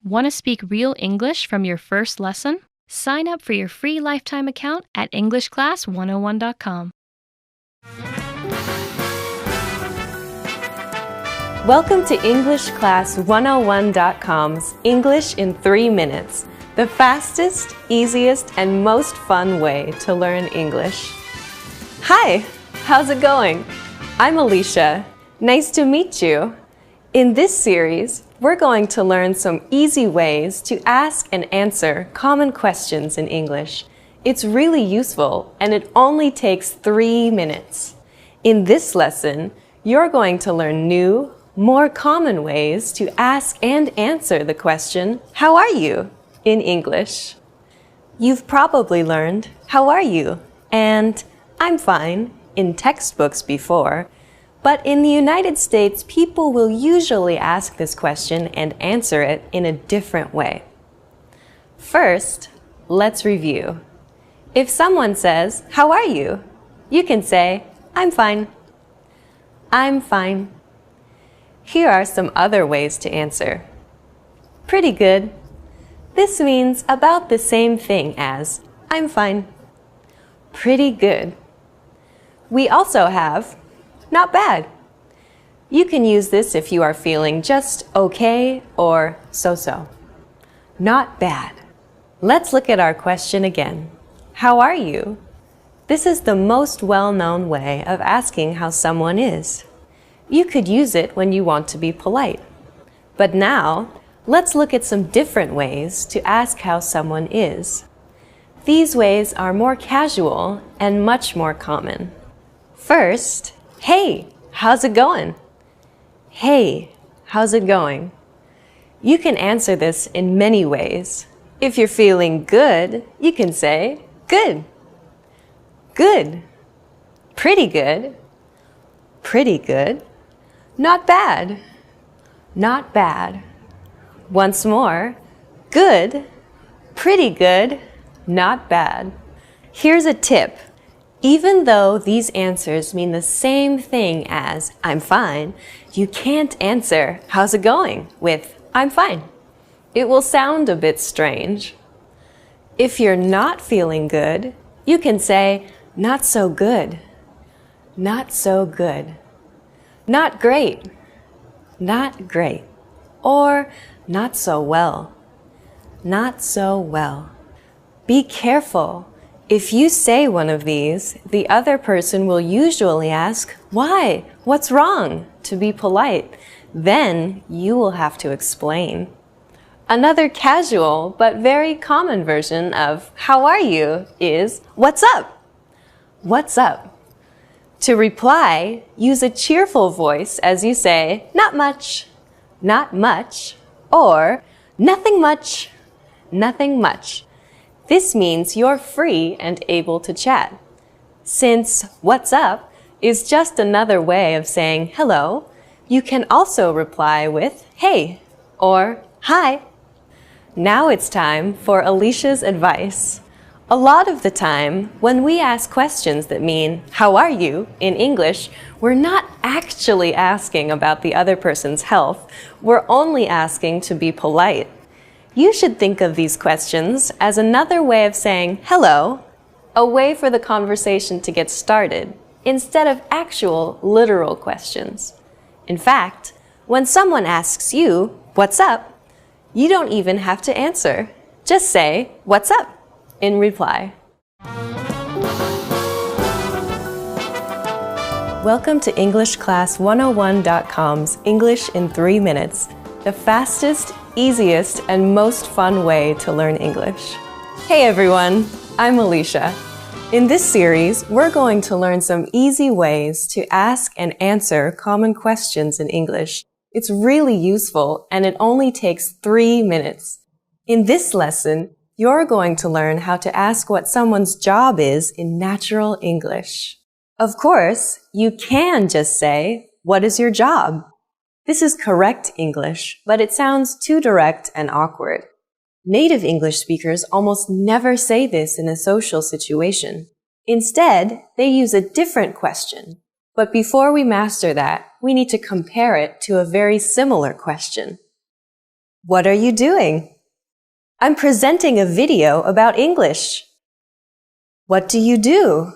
Want to speak real English from your first lesson? Sign up for your free lifetime account at EnglishClass101.com. Welcome to EnglishClass101.com's English in 3 minutes, the fastest, easiest, and most fun way to learn English. Hi, how's it going? I'm Alicia. Nice to meet you. In this series, we're going to learn some easy ways to ask and answer common questions in English. It's really useful, and it only takes 3 minutes. In this lesson, you're going to learn new, more common ways to ask and answer the question, "How are you?" in English. You've probably learned, "How are you?" and "I'm fine" in textbooks before, but in the United States, people will usually ask this question and answer it in a different way. First, let's review. If someone says, "How are you?" you can say, "I'm fine." I'm fine. Here are some other ways to answer. Pretty good. This means about the same thing as "I'm fine." Pretty good. We also have not bad. You can use this if you are feeling just okay or so-so. Not bad. Let's look at our question again. How are you? This is the most well-known way of asking how someone is. You could use it when you want to be polite. But now, let's look at some different ways to ask how someone is. These ways are more casual and much more common. First, hey, how's it going? Hey, how's it going? You can answer this in many ways. If you're feeling good, you can say, good. Good. Pretty good. Pretty good. Not bad. Not bad. Once more, good. Pretty good. Not bad. Here's a tip. Even though these answers mean the same thing as "I'm fine," you can't answer "How's it going?" with "I'm fine." It will sound a bit strange. If you're not feeling good, you can say "Not so good." Not so good. Not great. Not great. Or not so well. Not so well. Be careful. If you say one of these, the other person will usually ask, "Why? What's wrong?" to be polite. Then you will have to explain. Another casual but very common version of "How are you?" is "What's up?" What's up? To reply, use a cheerful voice as you say, "Not much," "Not much," or "Nothing much," "Nothing much." This means you're free and able to chat. Since "What's up?" is just another way of saying hello, you can also reply with "Hey" or "Hi." Now it's time for Alicia's advice. A lot of the time, when we ask questions that mean "How are you?" in English, we're not actually asking about the other person's health. We're only asking to be polite. You should think of these questions as another way of saying hello, a way for the conversation to get started, instead of actual, literal questions. In fact, when someone asks you, "What's up?" you don't even have to answer. Just say, "What's up?" in reply. Welcome to EnglishClass101.com's English in 3 minutes, the fastest, easiest, and most fun way to learn English. Hey everyone, I'm Alicia. In this series, we're going to learn some easy ways to ask and answer common questions in English. It's really useful, and it only takes 3 minutes. In this lesson, you're going to learn how to ask what someone's job is in natural English. Of course, you can just say, "What is your job?" This is correct English, but it sounds too direct and awkward. Native English speakers almost never say this in a social situation. Instead, they use a different question. But before we master that, we need to compare it to a very similar question. What are you doing? I'm presenting a video about English. What do you do?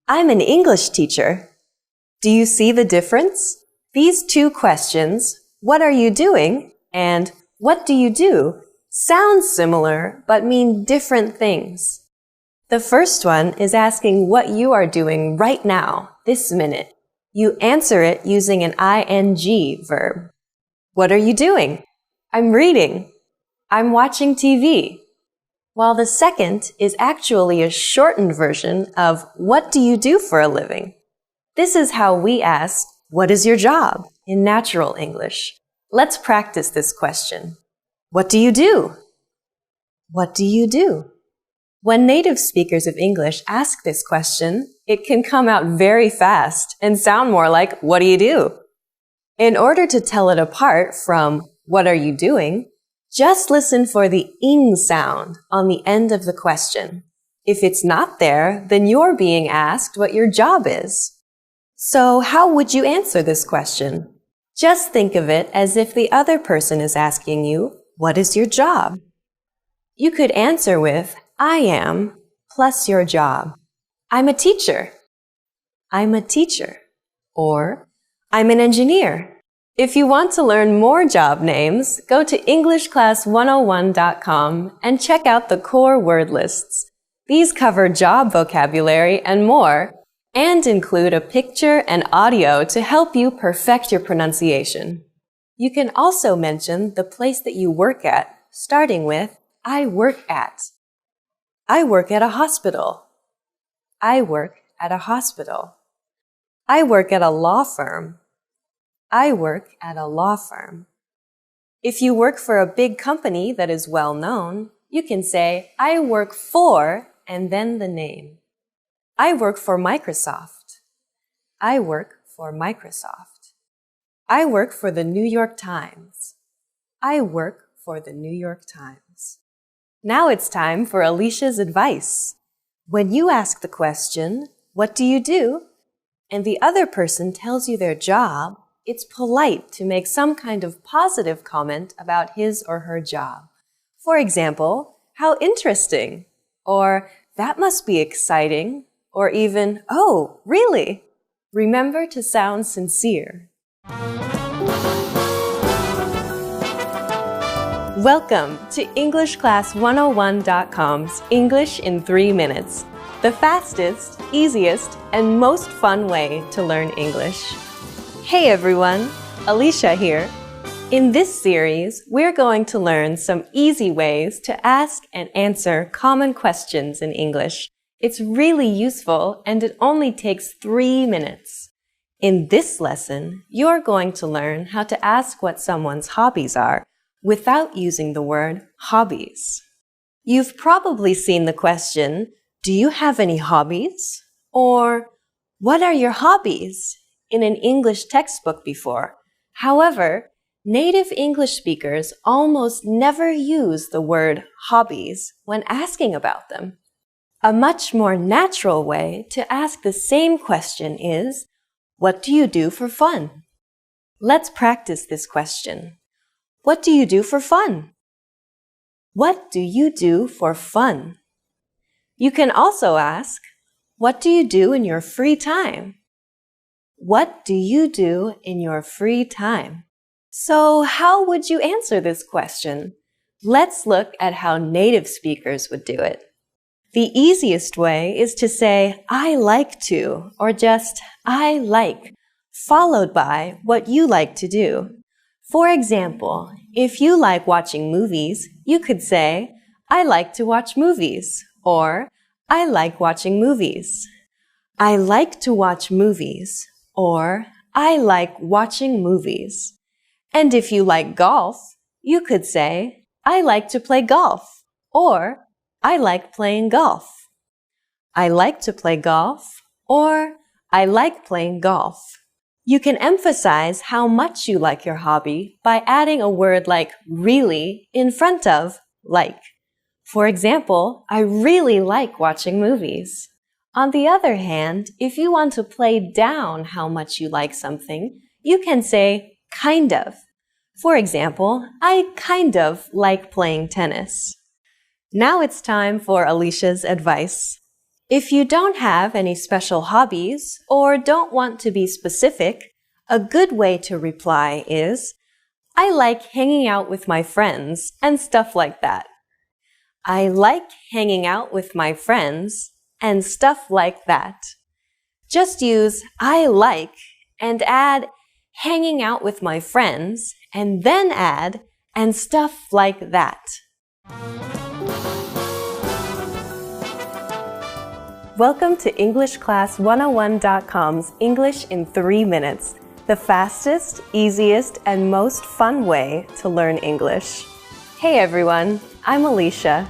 I'm an English teacher. Do you see the difference? These two questions, what are you doing and what do you do, sound similar but mean different things. The first one is asking what you are doing right now, this minute. You answer it using an ing verb. What are you doing? I'm reading. I'm watching TV. While the second is actually a shortened version of what do you do for a living? This is how we ask, what is your job in natural English? Let's practice this question. What do you do? What do you do? When native speakers of English ask this question, it can come out very fast and sound more like, what do you do? In order to tell it apart from, what are you doing? Just listen for the ing sound on the end of the question. If it's not there, then you're being asked what your job is. So how would you answer this question? Just think of it as if the other person is asking you, what is your job? You could answer with, I am, plus your job. I'm a teacher. I'm a teacher. Or, I'm an engineer. If you want to learn more job names, go to EnglishClass101.com and check out the core word lists. These cover job vocabulary and more, and include a picture and audio to help you perfect your pronunciation. You can also mention the place that you work at, starting with, I work at. I work at a hospital. I work at a hospital. I work at a law firm. I work at a law firm. If you work for a big company that is well known, you can say, I work for, and then the name. I work for Microsoft. I work for Microsoft. I work for the New York Times. I work for the New York Times. Now it's time for Alicia's advice. When you ask the question, what do you do? And the other person tells you their job, it's polite to make some kind of positive comment about his or her job. For example, how interesting, or that must be exciting, or even, oh, really? Remember to sound sincere. Welcome to EnglishClass101.com's English in 3 minutes, the fastest, easiest, and most fun way to learn English. Hey everyone, Alicia here. In this series, we're going to learn some easy ways to ask and answer common questions in English. It's really useful and it only takes 3 minutes. In this lesson, you're going to learn how to ask what someone's hobbies are without using the word hobbies. You've probably seen the question, do you have any hobbies? Or, what are your hobbies? In an English textbook before. However, native English speakers almost never use the word hobbies when asking about them. A much more natural way to ask the same question is, what do you do for fun? Let's practice this question. What do you do for fun? What do you do for fun? You can also ask, what do you do in your free time? What do you do in your free time? So how would you answer this question? Let's look at how native speakers would do it. The easiest way is to say, I like to, or just, I like, followed by what you like to do. For example, if you like watching movies, you could say, I like to watch movies, or I like watching movies. I like to watch movies. Or, I like watching movies. And if you like golf, you could say, I like to play golf. Or, I like playing golf. I like to play golf. Or, I like playing golf. You can emphasize how much you like your hobby by adding a word like really in front of like. For example, I really like watching movies. On the other hand, if you want to play down how much you like something, you can say kind of. For example, I kind of like playing tennis. Now it's time for Alicia's advice. If you don't have any special hobbies or don't want to be specific, a good way to reply is, I like hanging out with my friends and stuff like that. I like hanging out with my friends and stuff like that. Just use I like and add hanging out with my friends and then add and stuff like that. Welcome to EnglishClass101.com's English in 3 minutes, the fastest, easiest, and most fun way to learn English. Hey everyone, I'm Alicia.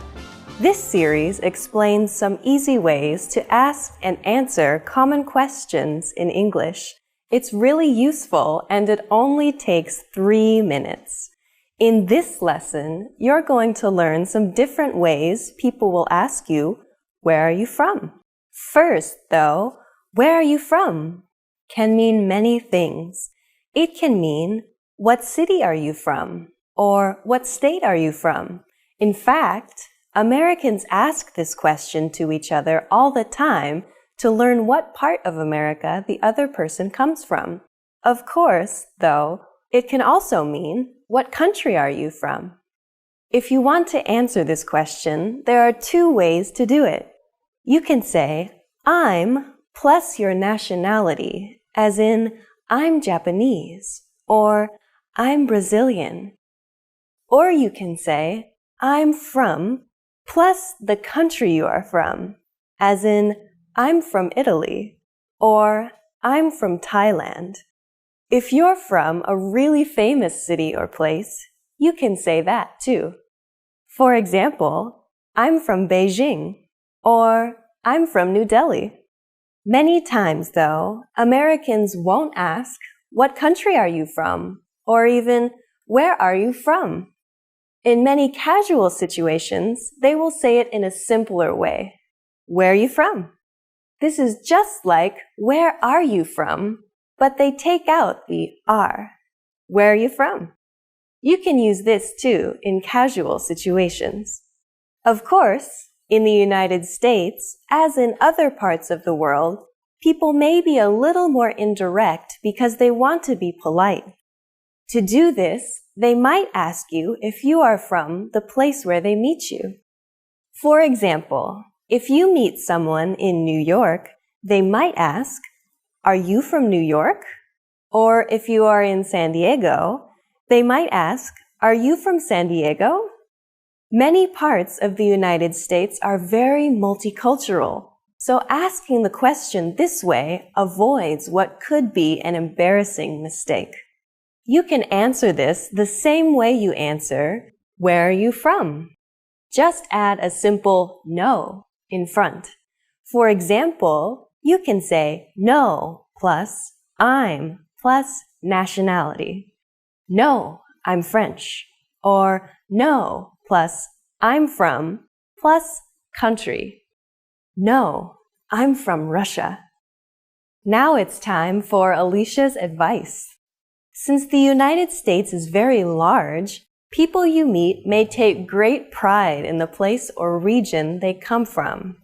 This series explains some easy ways to ask and answer common questions in English. It's really useful and it only takes 3 minutes. In this lesson, you're going to learn some different ways people will ask you, where are you from? First, though, where are you from can mean many things. It can mean, what city are you from? Or what state are you from? In fact, Americans ask this question to each other all the time to learn what part of America the other person comes from. Of course, though, it can also mean, what country are you from? If you want to answer this question, there are 2 ways to do it. You can say, I'm plus your nationality, as in, I'm Japanese, or I'm Brazilian. Or you can say, I'm from plus the country you are from, as in, I'm from Italy, or I'm from Thailand. If you're from a really famous city or place, you can say that too. For example, I'm from Beijing, or I'm from New Delhi. Many times, though, Americans won't ask, what country are you from? Or even, where are you from? In many casual situations, they will say it in a simpler way. Where are you from? This is just like, where are you from? But they take out the are. Where are you from? You can use this too in casual situations. Of course, in the United States, as in other parts of the world, people may be a little more indirect because they want to be polite. To do this, they might ask you if you are from the place where they meet you. For example, if you meet someone in New York, they might ask, are you from New York? Or if you are in San Diego, they might ask, are you from San Diego? Many parts of the United States are very multicultural, so asking the question this way avoids what could be an embarrassing mistake. You can answer this the same way you answer, where are you from? Just add a simple no in front. For example, you can say no plus I'm plus nationality. No, I'm French. Or no plus I'm from plus country. No, I'm from Russia. Now it's time for Alicia's advice. Since the United States is very large, people you meet may take great pride in the place or region they come from.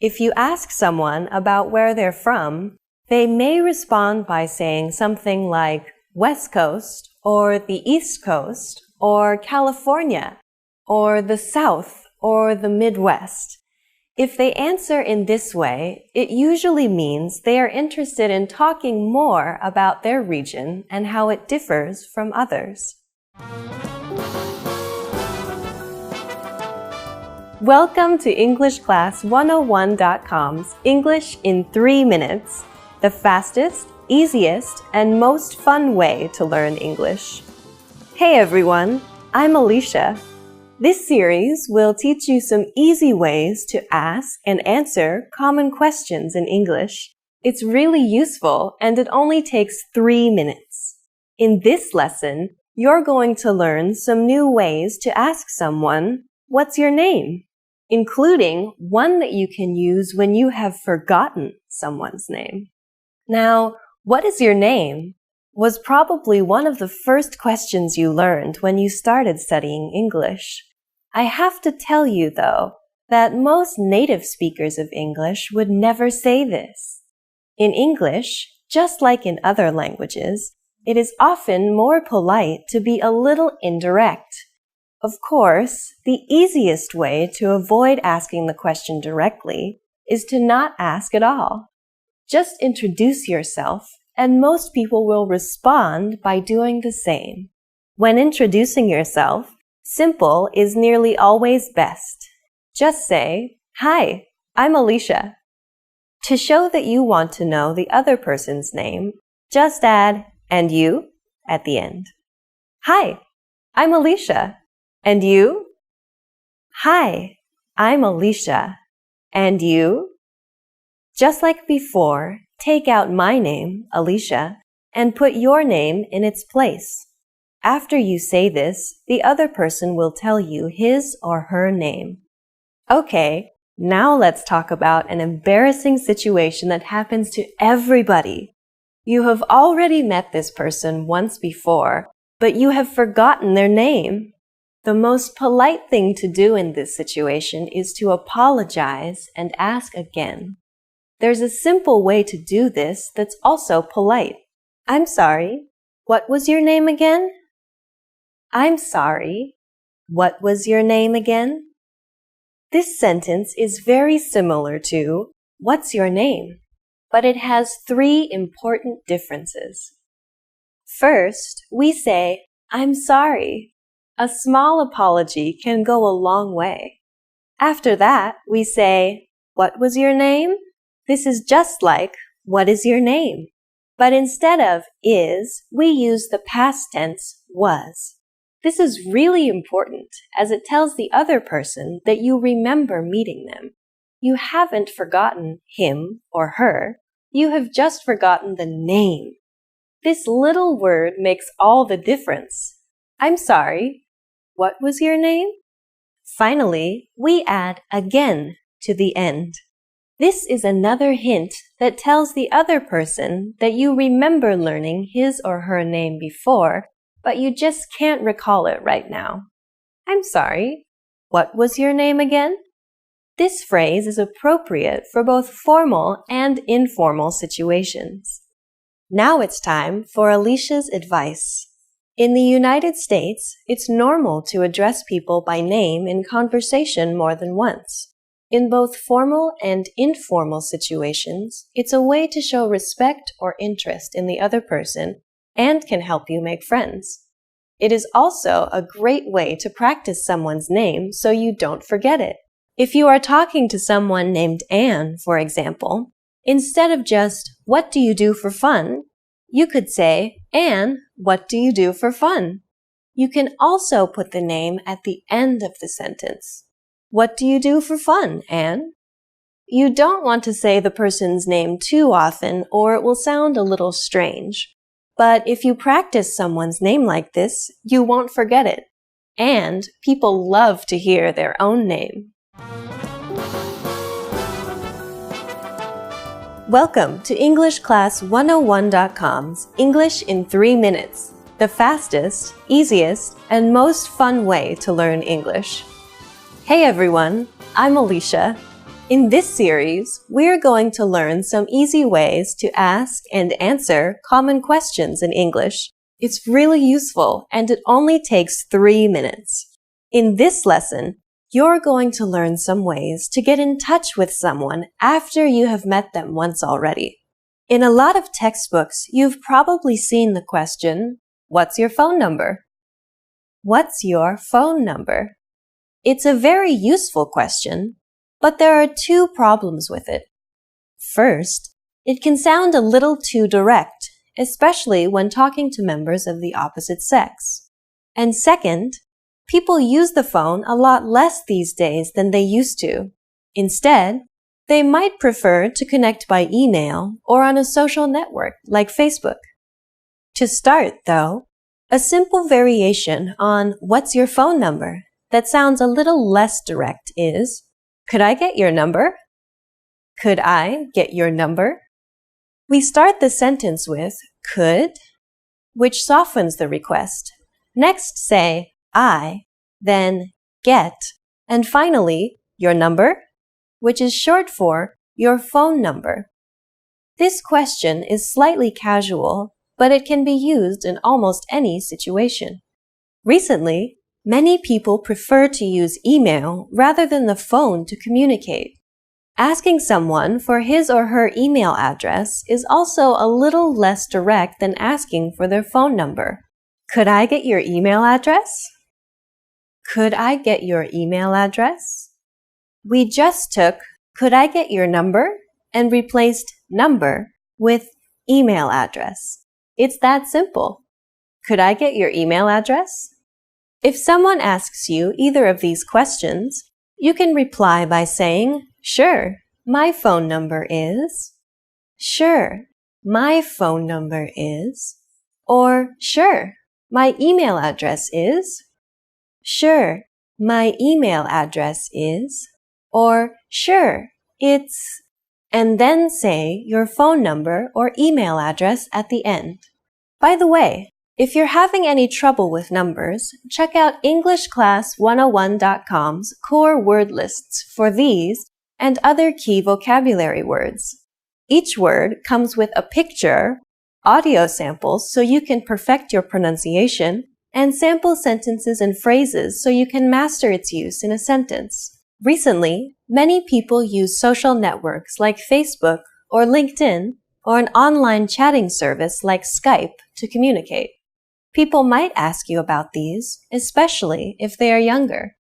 If you ask someone about where they're from, they may respond by saying something like West Coast, or the East Coast, or California, or the South, or the Midwest. If they answer in this way, it usually means they are interested in talking more about their region and how it differs from others. Welcome to EnglishClass101.com's English in 3 minutes, the fastest, easiest, and most fun way to learn English. Hey everyone, I'm Alicia. This series will teach you some easy ways to ask and answer common questions in English. It's really useful and it only takes 3 minutes. In this lesson, you're going to learn some new ways to ask someone, what's your name? Including one that you can use when you have forgotten someone's name. Now, what is your name? was probably one of the first questions you learned when you started studying English. I have to tell you, though, that most native speakers of English would never say this. In English, just like in other languages, it is often more polite to be a little indirect. Of course, the easiest way to avoid asking the question directly is to not ask at all. Just introduce yourself, and most people will respond by doing the same. When introducing yourself, simple is nearly always best. Just say, "Hi, I'm Alicia." To show that you want to know the other person's name, just add, "And you?" at the end. "Hi, I'm Alicia. And you?" "Hi, I'm Alicia. And you?" Just like before, take out my name, Alicia, and put your name in its place. After you say this, the other person will tell you his or her name. Okay, now let's talk about an embarrassing situation that happens to everybody. You have already met this person once before, but you have forgotten their name. The most polite thing to do in this situation is to apologize and ask again. There's a simple way to do this that's also polite. "I'm sorry. What was your name again?" "I'm sorry. What was your name again?" This sentence is very similar to "What's your name?" but it has three important differences. First, we say, "I'm sorry." A small apology can go a long way. After that, we say, "What was your name?" This is just like, "What is your name?" But instead of is, we use the past tense was. This is really important as it tells the other person that you remember meeting them. You haven't forgotten him or her. You have just forgotten the name. This little word makes all the difference. "I'm sorry. What was your name?" Finally, we add again to the end. This is another hint that tells the other person that you remember learning his or her name before, but you just can't recall it right now. "I'm sorry. What was your name again?" This phrase is appropriate for both formal and informal situations. Now it's time for Alicia's advice. In the United States, it's normal to address people by name in conversation more than once. In both formal and informal situations, it's a way to show respect or interest in the other person and can help you make friends. It is also a great way to practice someone's name so you don't forget it. If you are talking to someone named Anne, for example, instead of just, "What do you do for fun?" you could say, "Anne, what do you do for fun?" You can also put the name at the end of the sentence. "What do you do for fun, Anne?" You don't want to say the person's name too often or it will sound a little strange. But if you practice someone's name like this, you won't forget it. And people love to hear their own name. Welcome to EnglishClass101.com's English in 3 minutes, the fastest, easiest, and most fun way to learn English. Hey everyone, I'm Alicia. In this series, we're going to learn some easy ways to ask and answer common questions in English. It's really useful and it only takes 3 minutes. In this lesson, you're going to learn some ways to get in touch with someone after you have met them once already. In a lot of textbooks, you've probably seen the question, "What's your phone number?" What's your phone number? It's a very useful question, but there are 2 problems with it. First, it can sound a little too direct, especially when talking to members of the opposite sex. And second, people use the phone a lot less these days than they used to. Instead, they might prefer to connect by email or on a social network like Facebook. To start, though, a simple variation on "What's your phone number?" that sounds a little less direct is, "Could I get your number?" Could I get your number? We start the sentence with could which softens the request. Next, say I, then get, and finally, your number, which is short for your phone number. This question is slightly casual, but it can be used in almost any situation. Recently, many people prefer to use email rather than the phone to communicate. Asking someone for his or her email address is also a little less direct than asking for their phone number. Could I get your email address? Could I get your email address? We just took could I get your number and replaced number with email address. It's that simple. Could I get your email address? If someone asks you either of these questions, you can reply by saying, sure, my phone number is, sure, my phone number is, or sure, my email address is, sure, my email address is, or sure, it's, and then say your phone number or email address at the end. By the way, if you're having any trouble with numbers, check out EnglishClass101.com's core word lists for these and other key vocabulary words. Each word comes with a picture, audio samples so you can perfect your pronunciation, and sample sentences and phrases so you can master its use in a sentence. Recently, many people use social networks like Facebook or LinkedIn or an online chatting service like Skype to communicate. People might ask you about these, especially if they are younger.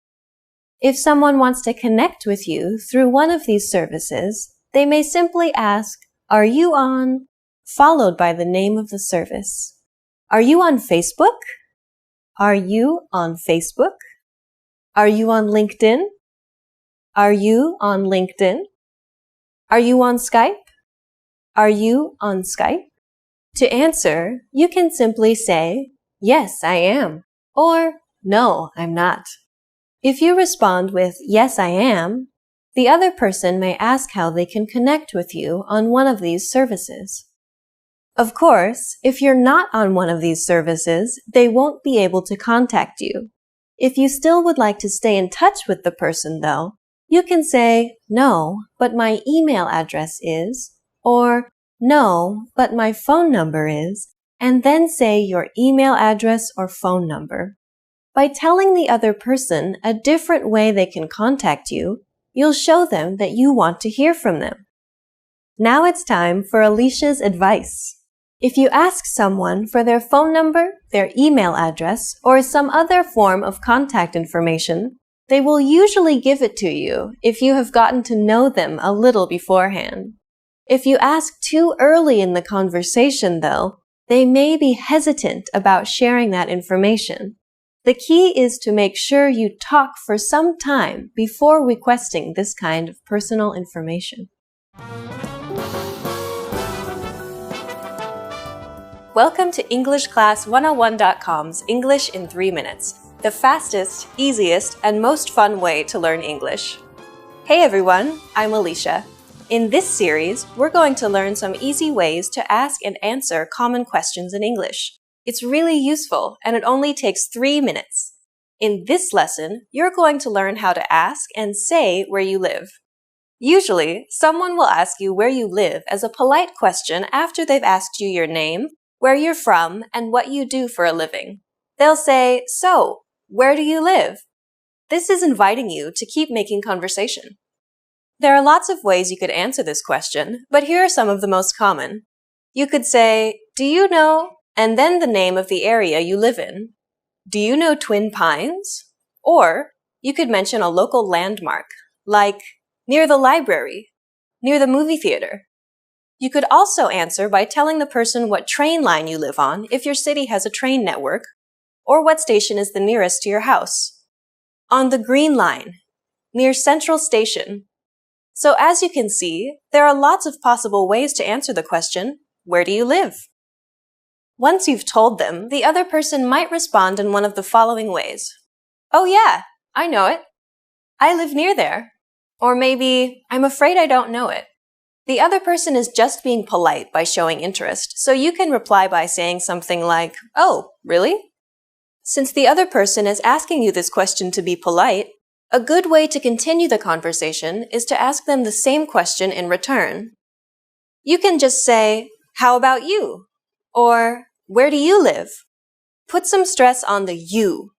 If someone wants to connect with you through one of these services, they may simply ask, "Are you on?" followed by the name of the service. Are you on Facebook? Are you on Facebook? Are you on LinkedIn? Are you on LinkedIn? Are you on Skype? Are you on Skype? To answer, you can simply say, "Yes, I am," or "No, I'm not." If you respond with, "Yes, I am," the other person may ask how they can connect with you on one of these services. Of course, if you're not on one of these services, they won't be able to contact you. If you still would like to stay in touch with the person, though, you can say, "No, but my email address is," or "No, but my phone number is," and then say your email address or phone number. By telling the other person a different way they can contact you, you'll show them that you want to hear from them. Now it's time for Alicia's advice. If you ask someone for their phone number, their email address, or some other form of contact information, they will usually give it to you if you have gotten to know them a little beforehand. If you ask too early in the conversation, though, they may be hesitant about sharing that information. The key is to make sure you talk for some time before requesting this kind of personal information. Welcome to EnglishClass101.com's English in 3 minutes, the fastest, easiest, and most fun way to learn English. Hey everyone, I'm Alicia. In this series, we're going to learn some easy ways to ask and answer common questions in English. It's really useful, and it only takes 3 minutes. In this lesson, you're going to learn how to ask and say where you live. Usually, someone will ask you where you live as a polite question after they've asked you your name, where you're from, and what you do for a living. They'll say, "So, where do you live?" This is inviting you to keep making conversation. There are lots of ways you could answer this question, but here are some of the most common. You could say, "Do you know?" and then the name of the area you live in. Do you know Twin Pines? Or you could mention a local landmark, like near the library, near the movie theater. You could also answer by telling the person what train line you live on if your city has a train network, or what station is the nearest to your house. On the Green Line, near Central Station. So as you can see, there are lots of possible ways to answer the question, "Where do you live?" Once you've told them, the other person might respond in one of the following ways. "Oh yeah, I know it. I live near there." Or maybe, "I'm afraid I don't know it." The other person is just being polite by showing interest, so you can reply by saying something like, "Oh, really?" Since the other person is asking you this question to be polite, a good way to continue the conversation is to ask them the same question in return. You can just say, "How about you?" Or, "Where do you live?" Put some stress on the you.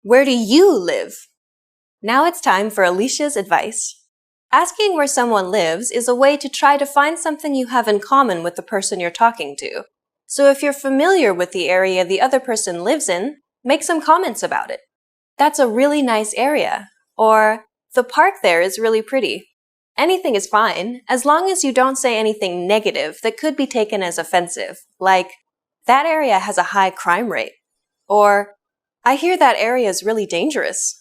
Where do you live? Now it's time for Alicia's advice. Asking where someone lives is a way to try to find something you have in common with the person you're talking to. So if you're familiar with the area the other person lives in, make some comments about it. "That's a really nice area." Or, "The park there is really pretty." Anything is fine, as long as you don't say anything negative that could be taken as offensive, like, "That area has a high crime rate." Or, "I hear that area is really dangerous."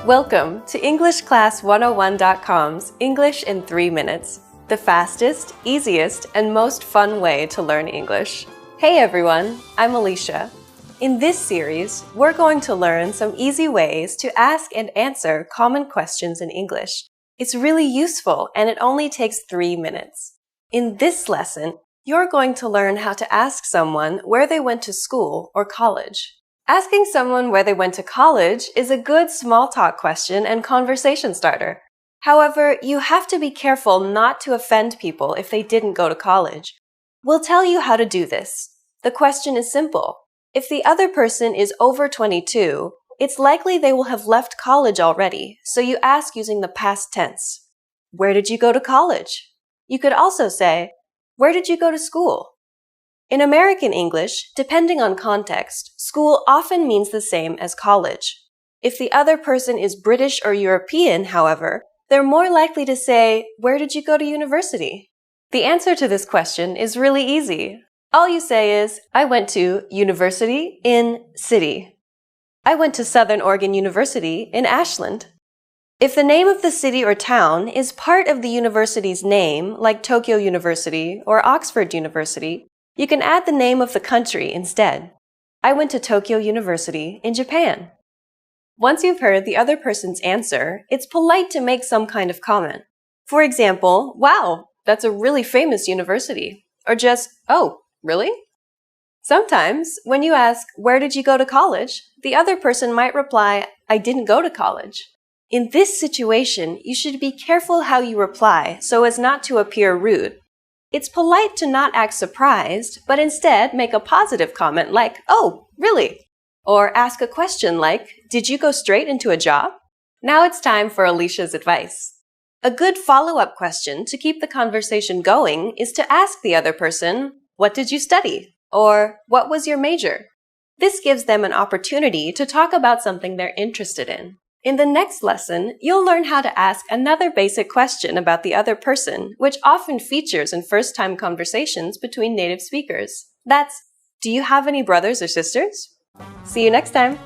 Welcome to EnglishClass101.com's English in 3 minutes, the fastest, easiest, and most fun way to learn English. Hey everyone, I'm Alicia. In this series, we're going to learn some easy ways to ask and answer common questions in English. It's really useful and it only takes 3 minutes. In this lesson, you're going to learn how to ask someone where they went to school or college. Asking someone where they went to college is a good small talk question and conversation starter. However, you have to be careful not to offend people if they didn't go to college. We'll tell you how to do this. The question is simple. If the other person is over 22, it's likely they will have left college already, so you ask using the past tense. Where did you go to college? You could also say, where did you go to school? In American English, depending on context, school often means the same as college. If the other person is British or European, however, they're more likely to say, where did you go to university? The answer to this question is really easy. All you say is, I went to university in city. I went to Southern Oregon University in Ashland. If the name of the city or town is part of the university's name, like Tokyo University or Oxford University, you can add the name of the country instead. I went to Tokyo University in Japan. Once you've heard the other person's answer, it's polite to make some kind of comment. For example, wow, that's a really famous university. Or just, oh, really? Sometimes, when you ask, where did you go to college? The other person might reply, I didn't go to college. In this situation, you should be careful how you reply so as not to appear rude. It's polite to not act surprised, but instead make a positive comment like, oh, really? Or ask a question like, did you go straight into a job? Now it's time for Alicia's advice. A good follow-up question to keep the conversation going is to ask the other person, what did you study? Or what was your major? This gives them an opportunity to talk about something they're interested in. In the next lesson, you'll learn how to ask another basic question about the other person, which often features in first-time conversations between native speakers. That's, do you have any brothers or sisters? See you next time!